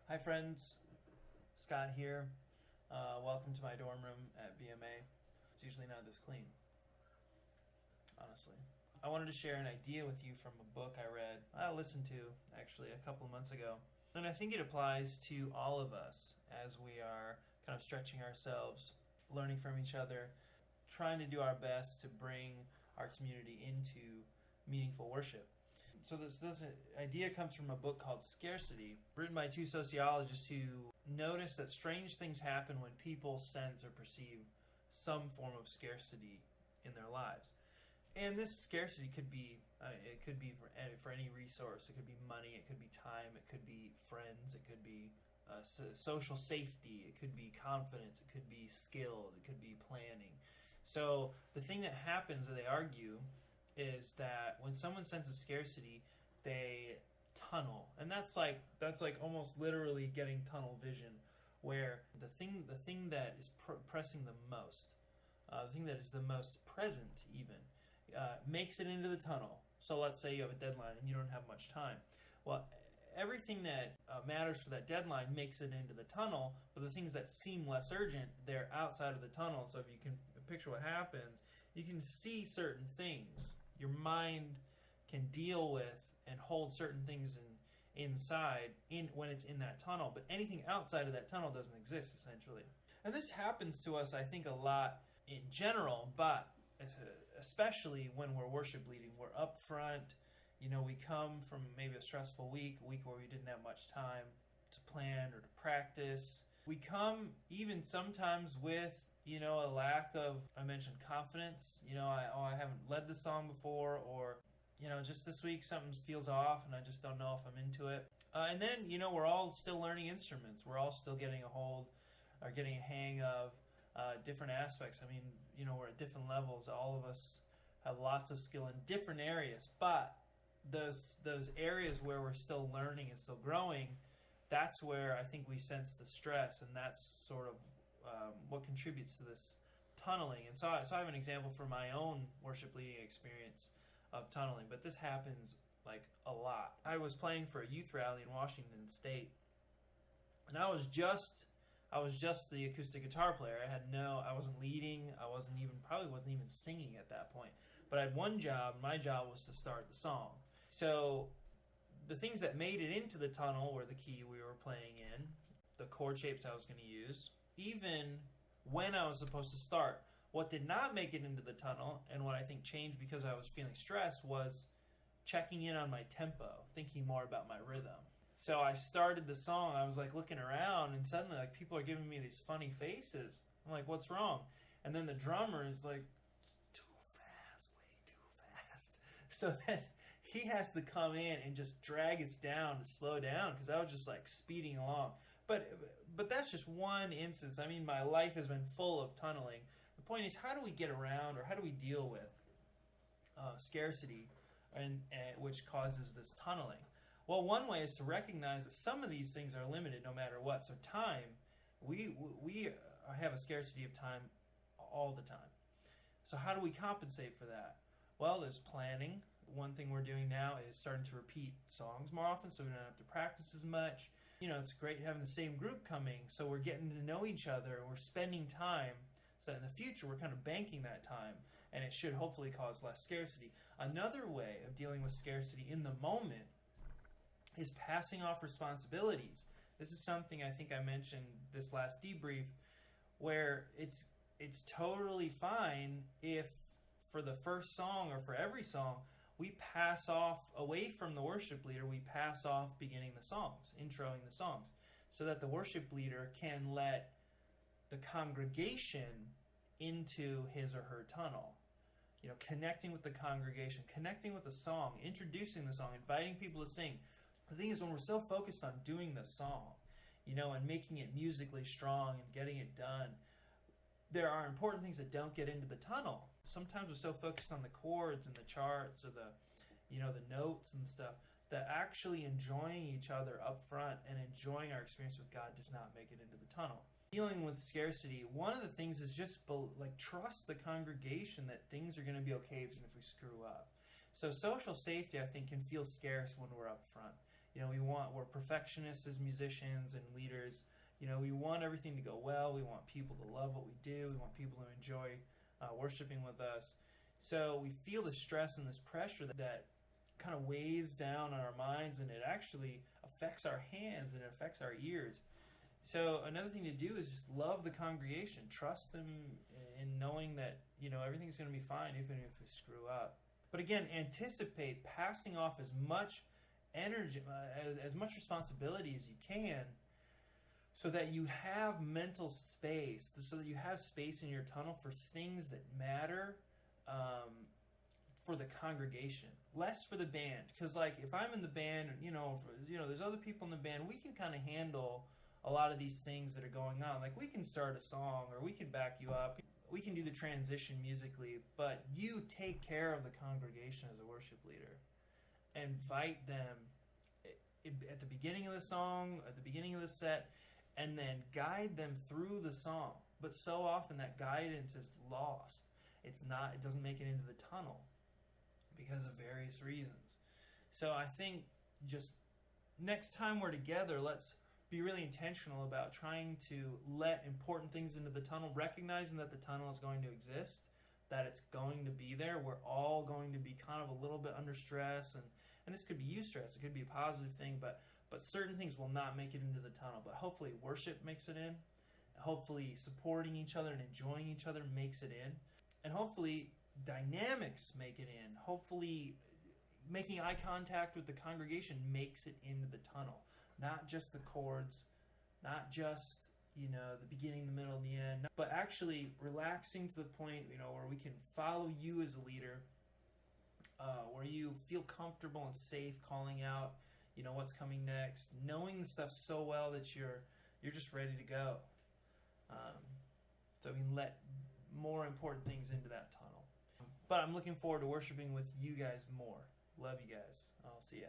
Hi friends, Scott here. Welcome to my dorm room at BMA. It's usually not this clean, honestly. I wanted to share an idea with you from a book I listened to actually a couple of months ago. And I think it applies to all of us as we are kind of stretching ourselves, learning from each other, trying to do our best to bring our community into meaningful worship. So this idea comes from a book called Scarcity, written by two sociologists who notice that strange things happen when people sense or perceive some form of scarcity in their lives. And this scarcity could be for any resource. It could be money, it could be time, it could be friends, it could be social safety, it could be confidence, it could be skills, it could be planning. So the thing that happens, they argue, is that when someone senses scarcity, they tunnel, and that's like almost literally getting tunnel vision, where the thing that is pressing the most, the thing that is the most present, even makes it into the tunnel. So let's say you have a deadline and you don't have much time. Well, everything that matters for that deadline makes it into the tunnel, but the things that seem less urgent, they're outside of the tunnel. So if you can picture what happens, you can see certain things. Your mind can deal with and hold certain things inside when it's in that tunnel, but anything outside of that tunnel doesn't exist, essentially. And this happens to us, I think, a lot in general, but especially when we're worship leading. We're up front. We come from maybe a stressful week, a week where we didn't have much time to plan or to practice. We come even sometimes with a lack of, I mentioned, confidence. I haven't led the song before, or, just this week something feels off and I just don't know if I'm into it. And then, we're all still learning instruments. We're all still getting a hold or getting a hang of different aspects. I mean, we're at different levels. All of us have lots of skill in different areas, but those areas where we're still learning and still growing, that's where I think we sense the stress, and that's sort of what contributes to this tunneling. And so I have an example from my own worship leading experience of tunneling, but this happens like a lot. I was playing for a youth rally in Washington State, and I was just the acoustic guitar player. I wasn't leading, probably wasn't even singing at that point. But I had one job, and my job was to start the song. So the things that made it into the tunnel were the key we were playing in, the chord shapes I was going to use, even when I was supposed to start. What did not make it into the tunnel, and what I think changed because I was feeling stressed, was checking in on my tempo, thinking more about my rhythm. So I started the song, I was like looking around, and suddenly like people are giving me these funny faces. I'm like, what's wrong? And then the drummer is like, too fast, way too fast. So then he has to come in and just drag us down to slow down, because I was just like speeding along. But that's just one instance. I mean, my life has been full of tunneling. The point is, how do we get around, or how do we deal with scarcity, and which causes this tunneling? Well, one way is to recognize that some of these things are limited no matter what. So time, we have a scarcity of time all the time. So how do we compensate for that? Well, there's planning. One thing we're doing now is starting to repeat songs more often, so we don't have to practice as much. It's great having the same group coming, so we're getting to know each other, and we're spending time, so in the future we're kind of banking that time, and it should hopefully cause less scarcity. Another way of dealing with scarcity in the moment is passing off responsibilities. This is something I think I mentioned this last debrief, where it's totally fine if for the first song or for every song we pass off, away from the worship leader, we pass off beginning the songs, introing the songs, so that the worship leader can let the congregation into his or her tunnel. Connecting with the congregation, connecting with the song, introducing the song, inviting people to sing. The thing is, when we're so focused on doing the song, and making it musically strong and getting it done, there are important things that don't get into the tunnel. Sometimes we're so focused on the chords and the charts, or the notes and stuff, that actually enjoying each other up front and enjoying our experience with God does not make it into the tunnel. Dealing with scarcity, one of the things is just trust the congregation that things are going to be okay even if we screw up. So social safety, I think, can feel scarce when we're up front. we're perfectionists as musicians and leaders. We want everything to go well. We want people to love what we do. We want people to enjoy worshiping with us. So we feel the stress and this pressure that kind of weighs down on our minds, and it actually affects our hands and it affects our ears. So another thing to do is just love the congregation, trust them in knowing that everything's going to be fine even if we screw up. But again, anticipate passing off as much energy, as much responsibility as you can, so that you have mental space, so that you have space in your tunnel for things that matter for the congregation, less for the band. Because if I'm in the band, there's other people in the band, we can kind of handle a lot of these things that are going on. We can start a song, or we can back you up. We can do the transition musically, but you take care of the congregation as a worship leader. Invite them at the beginning of the song, at the beginning of the set, and then guide them through the song. But so often that guidance is lost. It doesn't make it into the tunnel because of various reasons. So I think just next time we're together, let's be really intentional about trying to let important things into the tunnel, recognizing that the tunnel is going to exist, that it's going to be there. We're all going to be kind of a little bit under stress, and this could be eustress. It could be a positive thing, but certain things will not make it into the tunnel. But hopefully worship makes it in. Hopefully supporting each other and enjoying each other makes it in. And hopefully dynamics make it in. Hopefully making eye contact with the congregation makes it into the tunnel. Not just the chords, not just, the beginning, the middle, and the end, but actually relaxing to the point, where we can follow you as a leader, where you feel comfortable and safe calling out, what's coming next, knowing the stuff so well that you're just ready to go. So we can let more important things into that tunnel. But I'm looking forward to worshiping with you guys more. Love you guys. I'll see ya.